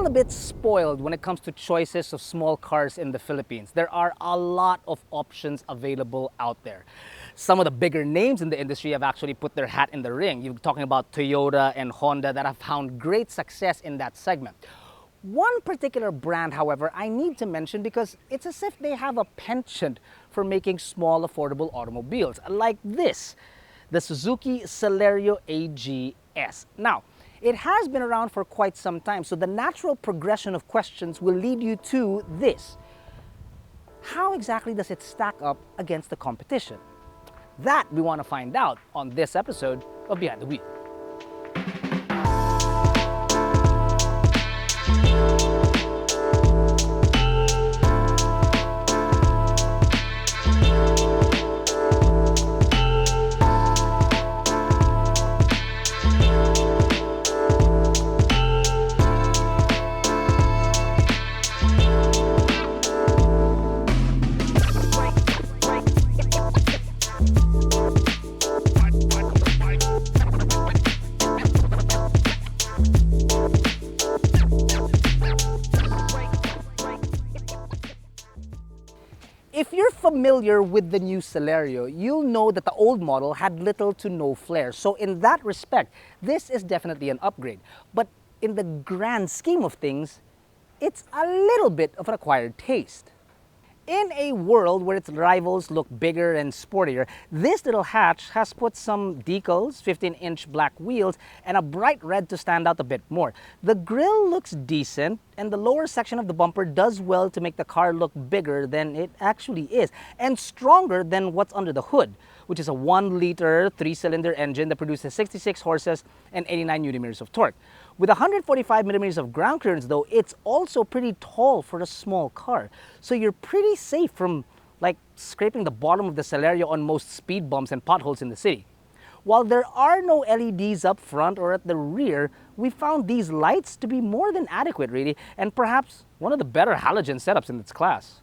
all a bit spoiled when it comes to choices of small cars in the Philippines. There are a lot of options available out there. Some of the bigger names in the industry have actually put their hat in the ring. You're talking about Toyota and Honda that have found great success in that segment. One particular brand, however, I need to mention because it's as if they have a penchant for making small, affordable automobiles, like this, the Suzuki Celerio AGS. Now, it has been around for quite some time, so the natural progression of questions will lead you to this. How exactly does it stack up against the competition? That we want to find out on this episode of Behind the Wheel. If you're familiar with the new Celerio, you'll know that the old model had little to no flair. So in that respect, this is definitely an upgrade. But in the grand scheme of things, it's a little bit of an acquired taste. In a world where its rivals look bigger and sportier, this little hatch has put some decals, 15-inch black wheels, and a bright red to stand out a bit more. The grille looks decent, and the lower section of the bumper does well to make the car look bigger than it actually is, and stronger than what's under the hood, which is a 1-liter 3-cylinder engine that produces 66 horses and 89 Nm of torque. With 145 millimeters of ground clearance though, it's also pretty tall for a small car. So you're pretty safe from like scraping the bottom of the Celerio on most speed bumps and potholes in the city. While there are no LEDs up front or at the rear, we found these lights to be more than adequate really, and perhaps one of the better halogen setups in its class.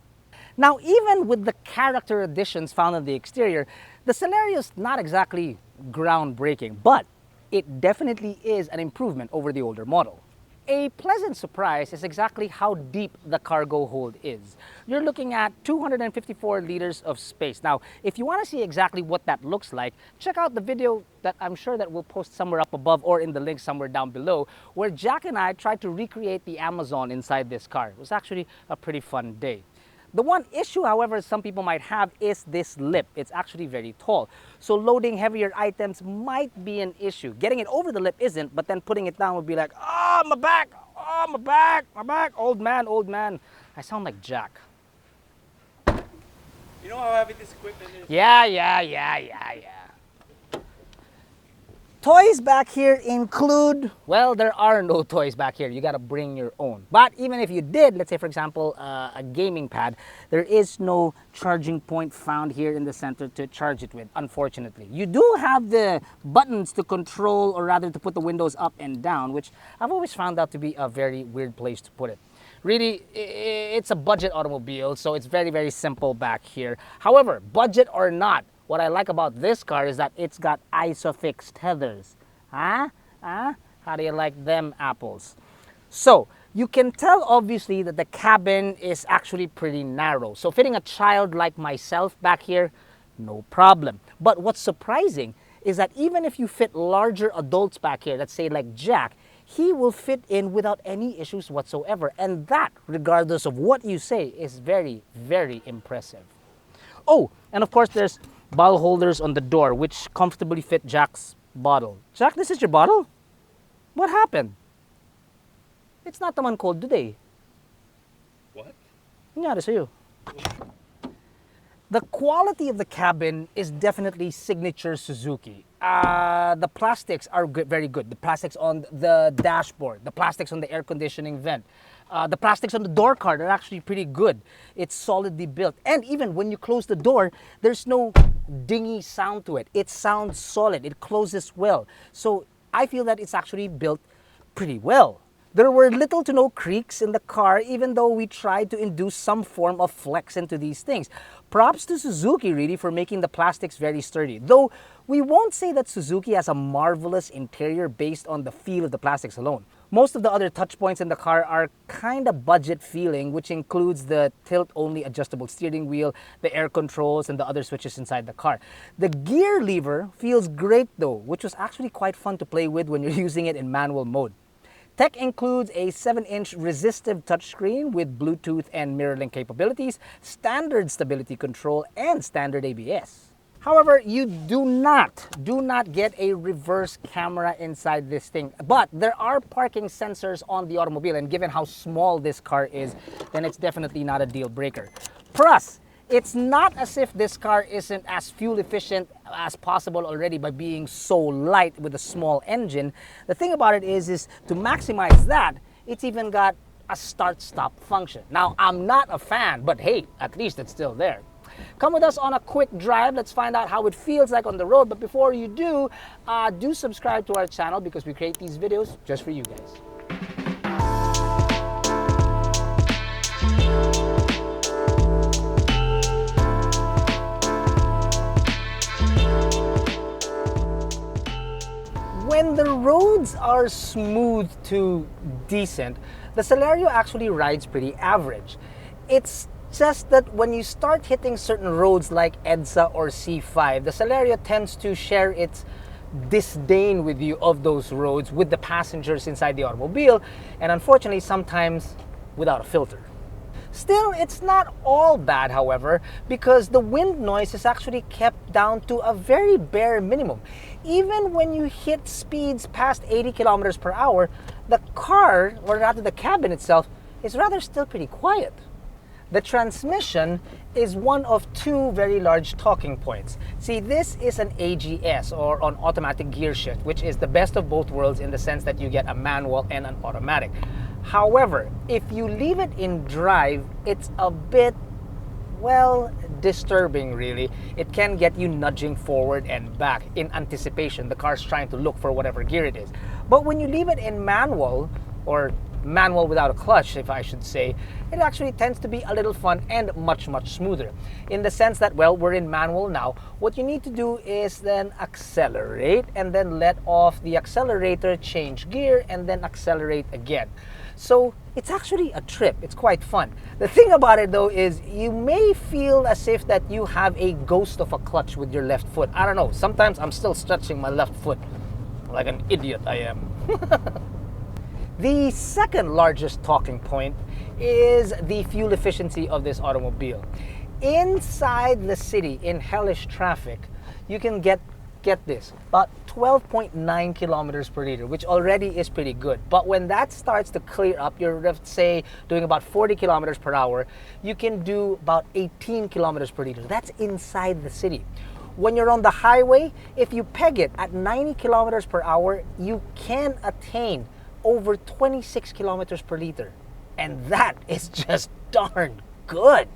Now, even with the character additions found on the exterior, the Celerio is not exactly groundbreaking, but it definitely is an improvement over the older model. A pleasant surprise is exactly how deep the cargo hold is. You're looking at 254 liters of space. Now, if you want to see exactly what that looks like, check out the video that I'm sure that we'll post somewhere up above or in the link somewhere down below, where Jack and I tried to recreate the Amazon inside this car. It was actually a pretty fun day. The one issue, however, some people might have is this lip. It's actually very tall. So loading heavier items might be an issue. Getting it over the lip isn't, but then putting it down would be like, oh, my back, oh, my back, my back. Old man, old man. I sound like Jack. You know how heavy this equipment is? Yeah. Toys back here include, well, there are no toys back here. You gotta bring your own. But even if you did, let's say for example, a gaming pad, there is no charging point found here in the center to charge it with, unfortunately. You do have the buttons to control, or rather to put the windows up and down, which I've always found out to be a very weird place to put it. Really, it's a budget automobile, so it's very, very simple back here. However, budget or not, what I like about this car is that it's got ISOFIX tethers. How do you like them apples? So, you can tell obviously that the cabin is actually pretty narrow. So fitting a child like myself back here, no problem. But what's surprising is that even if you fit larger adults back here, let's say like Jack, he will fit in without any issues whatsoever. And that, regardless of what you say, is very, very impressive. Oh, and of course there's bottle holders on the door, which comfortably fit Jack's bottle. Jack, this is your bottle? What happened? It's not naman cold today. What? Nangyari sa'yo? The quality of the cabin is definitely signature Suzuki. The plastics are very good. The plastics on the dashboard, the plastics on the air conditioning vent, the plastics on the door card are actually pretty good. It's solidly built. And even when you close the door, there's no dingy sound to it. It sounds solid. It closes well. So I feel that it's actually built pretty well. There were little to no creaks in the car, even though we tried to induce some form of flex into these things. Props to Suzuki really for making the plastics very sturdy. Though we won't say that Suzuki has a marvelous interior based on the feel of the plastics alone. Most of the other touch points in the car are kind of budget feeling, which includes the tilt-only adjustable steering wheel, the air controls, and the other switches inside the car. The gear lever feels great though, which was actually quite fun to play with when you're using it in manual mode. Tech includes a 7-inch resistive touchscreen with Bluetooth and mirror-link capabilities, standard stability control, and standard ABS. However, you do not get a reverse camera inside this thing. But there are parking sensors on the automobile, and given how small this car is, then it's definitely not a deal breaker. Plus, it's not as if this car isn't as fuel efficient as possible already by being so light with a small engine. The thing about it is to maximize that, it's even got a start-stop function. Now, I'm not a fan, but hey, at least it's still there. Come with us on a quick drive. Let's find out how it feels like on the road. But before you do subscribe to our channel because we create these videos just for you guys. When the roads are smooth to decent, the Celerio actually rides pretty average. It's just that when you start hitting certain roads like EDSA or C5, the Celerio tends to share its disdain with you of those roads with the passengers inside the automobile, and unfortunately sometimes without a filter. Still, it's not all bad, however, because the wind noise is actually kept down to a very bare minimum. Even when you hit speeds past 80 kilometers per hour, the car, or rather the cabin itself, is rather still pretty quiet. The transmission is one of two very large talking points. See, this is an AGS, or an automatic gear shift, which is the best of both worlds in the sense that you get a manual and an automatic. However, if you leave it in drive, it's a bit, well, disturbing really. It can get you nudging forward and back in anticipation. The car's trying to look for whatever gear it is. But when you leave it in manual, or manual without a clutch, if I should say, it actually tends to be a little fun and much smoother. In the sense that, well, we're in manual now. What you need to do is then accelerate and then let off the accelerator, change gear, and then accelerate again. So it's actually a trip. It's quite fun. The thing about it though is you may feel as if that you have a ghost of a clutch with your left foot. I don't know. Sometimes I'm still stretching my left foot like an idiot I am. The second largest talking point is the fuel efficiency of this automobile. Inside the city, in hellish traffic, you can get this, about 12.9 kilometers per liter, which already is pretty good. But when that starts to clear up, you're, let's say, doing about 40 kilometers per hour, you can do about 18 kilometers per liter. That's inside the city. When you're on the highway, if you peg it at 90 kilometers per hour, you can attain over 26 kilometers per liter. And that is just darn good.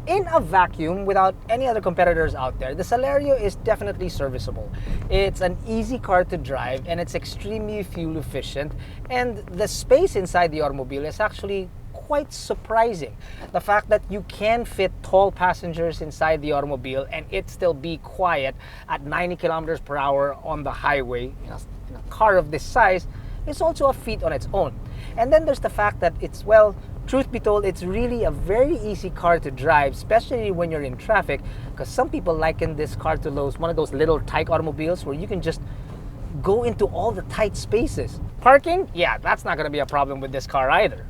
In a vacuum, without any other competitors out there, the Celerio is definitely serviceable. It's an easy car to drive and it's extremely fuel efficient, and the space inside the automobile is actually quite surprising. The fact that you can fit tall passengers inside the automobile and it still be quiet at 90 kilometers per hour on the highway, in a car of this size, is also a feat on its own. And then there's the fact that it's, well, truth be told, it's really a very easy car to drive, especially when you're in traffic, because some people liken this car to one of those little tight automobiles where you can just go into all the tight spaces. Parking? Yeah, that's not going to be a problem with this car either.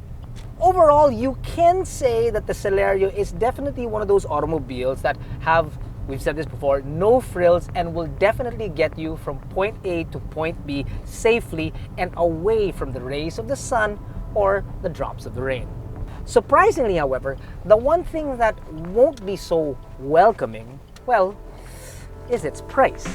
Overall, you can say that the Celerio is definitely one of those automobiles that have, we've said this before, no frills, and will definitely get you from point A to point B safely and away from the rays of the sun or the drops of the rain. Surprisingly, however, the one thing that won't be so welcoming, well, is its price.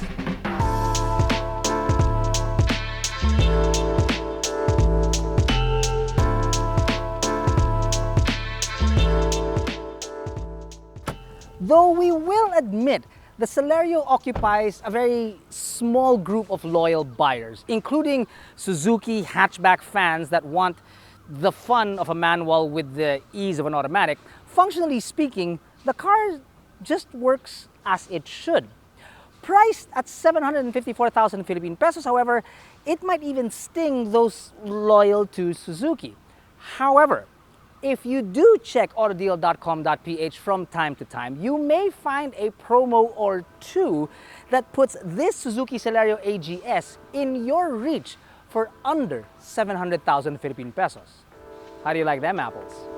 Though we will admit, the Celerio occupies a very small group of loyal buyers, including Suzuki hatchback fans that want the fun of a manual with the ease of an automatic. Functionally speaking, the car just works as it should. Priced at 754,000 Philippine pesos, however, it might even sting those loyal to Suzuki. However, if you do check AutoDeal.com.ph from time to time, you may find a promo or two that puts this Suzuki Celerio AGS in your reach for under 700,000 Philippine pesos. How do you like them apples?